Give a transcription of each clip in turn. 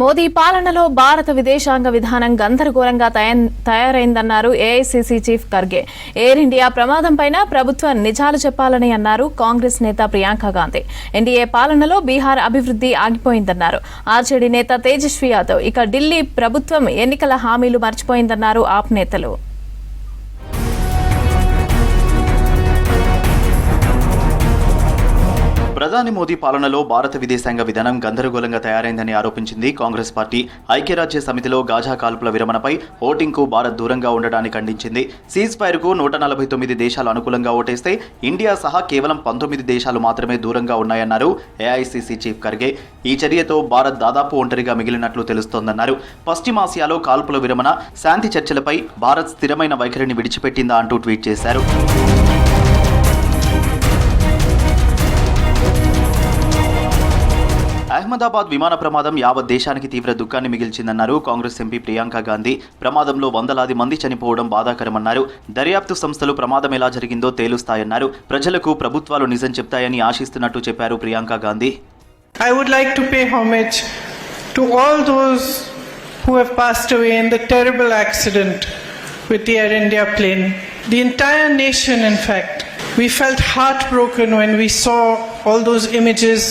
మోదీ పాలనలో భారత విదేశాంగ విధానం గందరగోళంగా తయారైందన్నారు AICC chief Kharge. Air India ప్రమాదంపైన ప్రభుత్వం నిజాలు చెప్పాలని అన్నారు కాంగ్రెస్ నేత ప్రియాంక గాంధీ. ఎన్డీఏ పాలనలో బీహార్ అభివృద్ధి ఆగిపోయిందన్నారు ఆర్జేడీ నేత తేజస్వి యాదవ్. ఇక ఢిల్లీ ప్రభుత్వం ఎన్నికల హామీలు మర్చిపోయిందన్నారు ఆప్ నేతలు. ప్రధాని మోదీ పాలనలో భారత విదేశాంగ విధానం గందరగోళంగా తయారైందని ఆరోపించింది కాంగ్రెస్ పార్టీ. ఐక్యరాజ్య సమితిలో గాజా కాల్పుల విరమణపై ఓటింగ్కు భారత్ దూరంగా ఉండడాన్ని ఖండించింది. సీజ్ ఫైర్కు 149 దేశాలు అనుకూలంగా ఓటేస్తే ఇండియా సహా కేవలం 19 దేశాలు మాత్రమే దూరంగా ఉన్నాయన్నారు ఏఐసీసీ చీఫ్ ఖర్గే. ఈ చర్యతో భారత్ దాదాపు ఒంటరిగా మిగిలినట్లు తెలుస్తోందన్నారు. పశ్చిమాసియాలో కాల్పుల విరమణ, శాంతి చర్చలపై భారత్ స్థిరమైన వైఖరిని విడిచిపెట్టిందా అంటూ ట్వీట్ చేశారు. అహ్మదాబాద్ విమాన ప్రమాదం యావత్ దేశానికి తీవ్ర దుఃఖాన్ని మిగిల్చిందన్నారు కాంగ్రెస్ ఎంపీ ప్రియాంక గాంధీ. ప్రమాదంలో వందలాది మంది చనిపోవడం బాధాకరమన్నారు. దర్యాప్తు సంస్థలు ప్రమాదం ఎలా జరిగిందో తేలుస్తాయన్నారు. ప్రజలకు ప్రభుత్వాలు నిజం చెప్తాయని ఆశిస్తున్నట్టు చెప్పారు Priyanka Gandhi. I would like to pay homage to all those who have passed away in the terrible accident with the Air India plane. The entire nation, in fact, we felt heartbroken when we saw all those images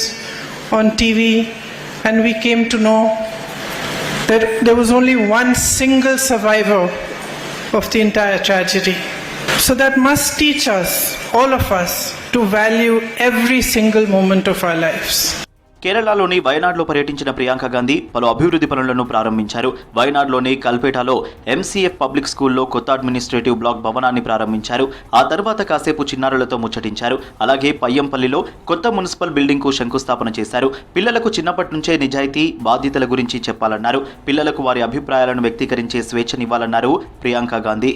on TV, and we came to know that there was only one single survivor of the entire tragedy. So that must teach us, all of us, to value every single moment of our lives. కేరళలోని వయనాడ్లో పర్యటించిన ప్రియాంక గాంధీ పలు అభివృద్ధి పనులను ప్రారంభించారు. వయనాడ్లోని కల్పేటాలో MCF public స్కూల్లో కొత్త administrative block భవనాన్ని ప్రారంభించారు. ఆ తర్వాత కాసేపు చిన్నారులతో ముచ్చటించారు. అలాగే పయ్యంపల్లిలో కొత్త మున్సిపల్ బిల్డింగ్కు శంకుస్థాపన చేశారు. పిల్లలకు చిన్నప్పటి నుంచే నిజాయితీ, బాధ్యతల గురించి చెప్పాలన్నారు. పిల్లలకు వారి అభిప్రాయాలను వ్యక్తీకరించే స్వేచ్ఛనివ్వాలన్నారు Priyanka Gandhi.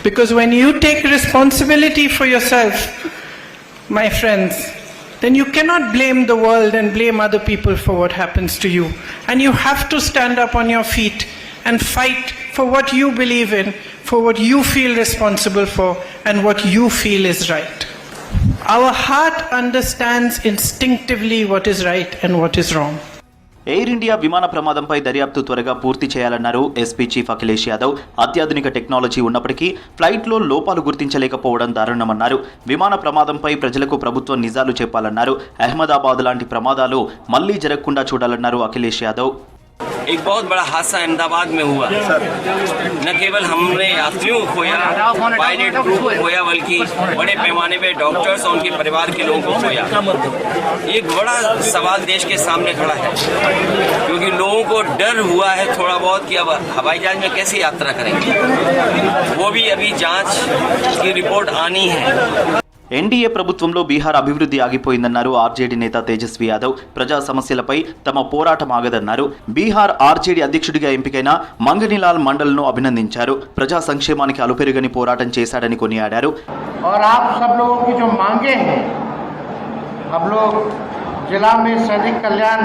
Because when you take responsibility for yourself, my friends, then you cannot blame the world and blame other people for what happens to you. And you have to stand up on your feet and fight for what you believe in, for what you feel responsible for, and what you feel is right. Our heart understands instinctively what is right and what is wrong. Air India విమాన ప్రమాదంపై దర్యాప్తు త్వరగా పూర్తి చేయాలన్నారు SP chief Akhilesh Yadav. అత్యాధునిక technology ఉన్నప్పటికీ ఫ్లైట్లో లోపాలు గుర్తించలేకపోవడం దారుణమన్నారు. విమాన ప్రమాదంపై ప్రజలకు ప్రభుత్వం నిజాలు చెప్పాలన్నారు. అహ్మదాబాద్ లాంటి ప్రమాదాలు మళ్లీ జరగకుండా చూడాలన్నారు అఖిలేష్ యాదవ్. एक बहुत बड़ा हादसा अहमदाबाद में हुआ. न केवल हमने यात्रियों को खोया, पायलट क्रू को खोया, बल्कि बड़े पैमाने पे डॉक्टर्स और उनके परिवार के लोगों को खोया. एक बड़ा सवाल देश के सामने खड़ा है, क्योंकि लोगों को डर हुआ है थोड़ा बहुत कि अब हवाई जहाज में कैसे यात्रा करेंगे. वो भी अभी जांच की रिपोर्ट आनी है. ఎన్డీఏ ప్రభుత్వంలో బీహార్ అభివృద్ధి ఆగిపోయిందన్నారు ఆర్జేడీ నేత తేజస్వి యాదవ్. ప్రజా సమస్యలపై తమ పోరాటం ఆగదన్నారు. బీహార్ ఆర్జేడీ అధ్యక్షుడిగా ఎంపికైన మంగనీలాల్ మండల్ను అభినందించారు. ప్రజా సంక్షేమానికి అలుపెరుగని పోరాటం చేశాడని కొనియాడారు. और आप सब लोगों की जो मांगे हैं, हम लोग जिला में सैनिक कल्याण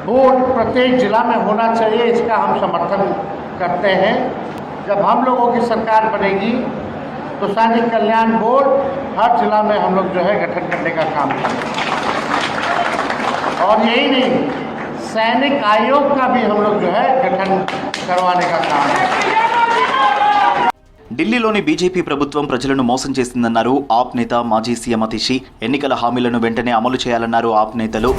बोर्ड प्रत्येक जिला में होना चाहिए, इसका हम समर्थन करते हैं. जब हम लोगों की सरकार बनेगी तो सैनिक कल्याण बोर्ड हर जिला में हम लोग जो है गठन करने का काम करेंगे. और यही नहीं, सैनिक आयोग का भी हम लोग जो है गठन करवाने का काम करेंगे. ఢిల్లీలోని బీజేపీ ప్రభుత్వం ప్రజలను మోసం చేసిందన్నారు ఆప్ నేత మాజీ సీఎం అతిషి. ఎన్నికల హామీలను వెంటనే అమలు చేయాలన్నారు ఆప్ నేతలు.